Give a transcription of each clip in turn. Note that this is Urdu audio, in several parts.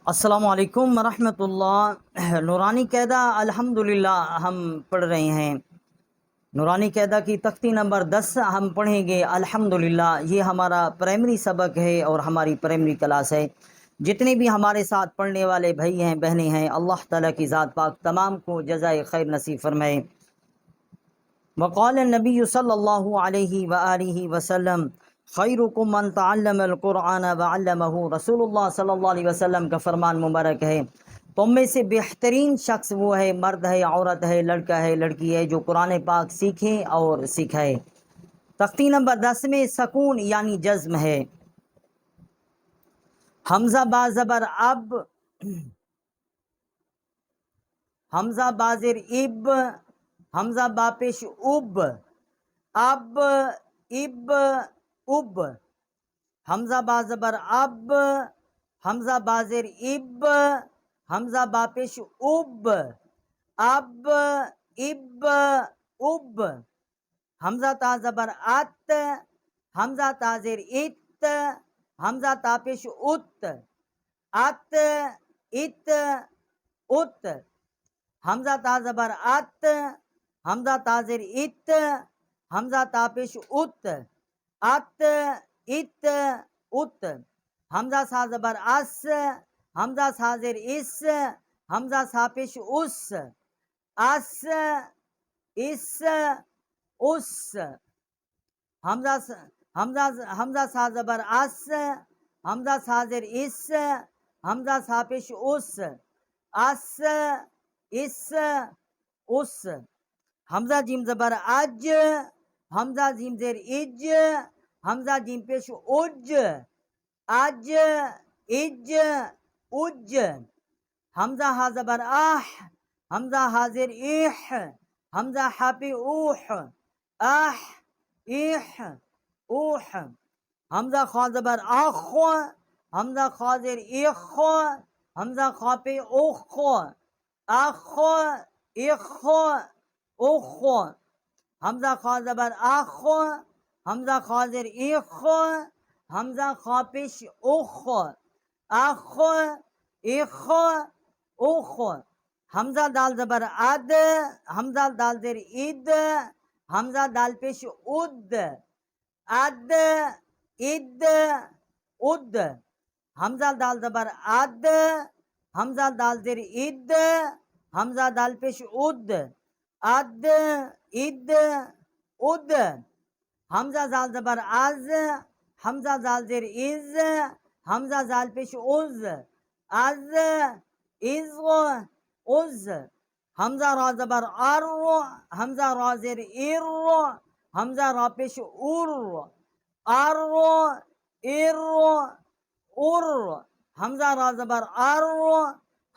السلام علیکم ورحمۃ اللہ۔ نورانی قاعدہ الحمدللہ ہم پڑھ رہے ہیں۔ نورانی قاعدہ کی تختی نمبر 10 ہم پڑھیں گے الحمدللہ۔ یہ ہمارا پرائمری سبق ہے اور ہماری پرائمری کلاس ہے۔ جتنے بھی ہمارے ساتھ پڑھنے والے بھائی ہیں بہنیں ہیں، اللہ تعالیٰ کی ذات پاک تمام کو جزائے خیر نصیب فرمائے۔ وقال النبی صلی اللہ علیہ وآلہ وسلم خیرکم من تعلم القرآن وعلمہ۔ رسول اللہ صلی اللہ علیہ وسلم کا فرمان مبارک ہے، تم میں سے بہترین شخص وہ ہے، مرد ہے، عورت ہے، لڑکا ہے، لڑکی ہے، جو قرآن پاک سیکھے اور سکھائے۔ تختی نمبر 10 میں سکون یعنی جزم ہے۔ حمزہ با زبر اب، حمزہ بازر اب، حمزہ با پیش اب، اب اب اب، حمزہ با زبر اب، حمزہ بازر اب، حمزہ با پیش اب، اب اب اب، حمزہ تا زبر ات، حمزہ تازر ات، حمزہ تا پیش ات، ات ات ات، حمزہ تا زبر ات، حمزہ تازر ات، حمزہ تا پیش ات، ات ات ات، حمزہ سا زبر اس، حمزہ سازر اس، حمزہ سا پیش اس، اس اس اس، حمزہ سا زبر اس، حمزہ سازر اس، حمزہ سا پیش اس، اس اس اس، حمزہ جیم زبر اج، حمزہ جیم زیر اج، حمزہ جیم پیش اج، اج اج اج، حمزہ ہا زبر آہ، حمزہ حاضر ایح، حمزہ ہا پہ اوح، آہ ایح اوح، حمزہ خوا زبر آخ، حمزہ خاضر ایخ، حمزہ خوا پہ اوخ، آخ ایخ اوخ، حمزہ خوا زبر آخ، حمزہ خاضر ایخ، حمزہ خوا پیش اوخ، آخ ایخ اوخ، حمزہ دال زبر اد، حمزہ دال زیر اد، حمزہ دال پیش اد، اد اد اد، حمزہ دال زبر اد، حمزہ دال زیر اد، حمزہ دال پیش اد، اد اد اد، حمزہ زال زبر از، حمزہ زال زیر از، حمزہ زال پیش از، از از از، حمزہ را زبر ار، حمزہ را زیر ار، حمزہ را پیش ار، ار ار ار، حمزہ را زبر ار،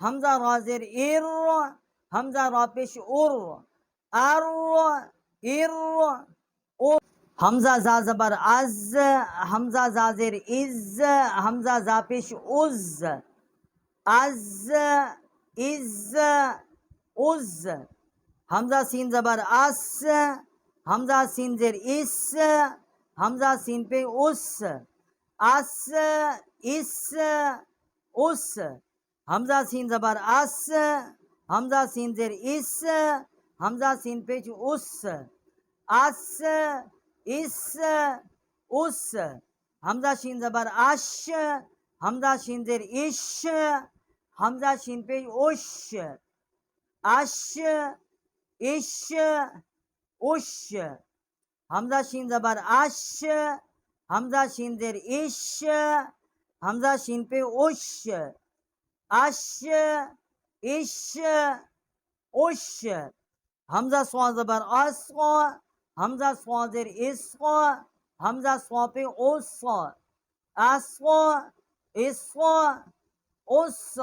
حمزہ را زیر ار، حمزہ را پیش ار، ار ار ار، حمزہ زا زبر از، حمزہ زا زیر از، حمزہ زا پیش از، از از از، حمزہ سین زبر اس، حمزہ سین زیر اس، حمزہ سین پہ اس، اس اس اس، حمزہ سین زبر اس، حمزہ سین زیر اس، حمزہ سین پہ اس، اس اس اس، حمزہ شین زبر اش، حمزہ شین زیر اش، حمزہ شین پہ اش، اش اش اش، حمزہ شین زبر اش، حمزہ شین زیر اش، حمزہ شین پہ اش، اش اش اش، حمزہ سوا زبر اس، حمزہ سوا زیر اس، حمزہ سوا پہ اس، اس اس اس،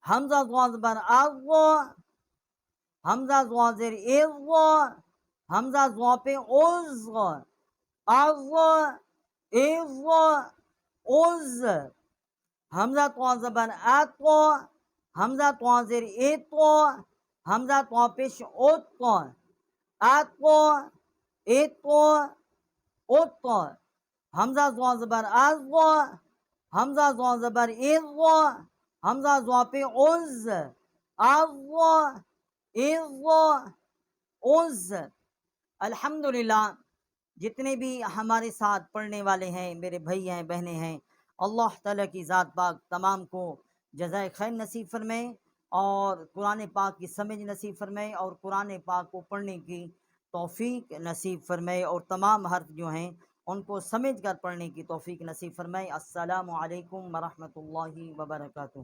حمزہ سوا زبر از، حمزہ سوا زیر از، حمزہ سوا پہ از، از از از، حمزہ سوا زبر ات، حمزہ سوا زیر ات، حمزہ سوا پیش ات، ات ات ات، حمزہ سوا زبر از، حمزہ زوا زبر اض، حمزہ زوا پہ عز، اض اض عز۔ الحمدللہ جتنے بھی ہمارے ساتھ پڑھنے والے ہیں، میرے بھائی ہیں، بہنیں ہیں، اللہ تعالیٰ کی ذات پاک تمام کو جزائے خیر نصیب فرمائے اور قرآن پاک کی سمجھ نصیب فرمائے اور قرآن پاک کو پڑھنے کی توفیق نصیب فرمائے اور تمام حرف جو ہیں ان کو سمجھ کر پڑھنے کی توفیق نصیب فرمائے۔ السلام علیکم ورحمۃ اللہ وبرکاتہ۔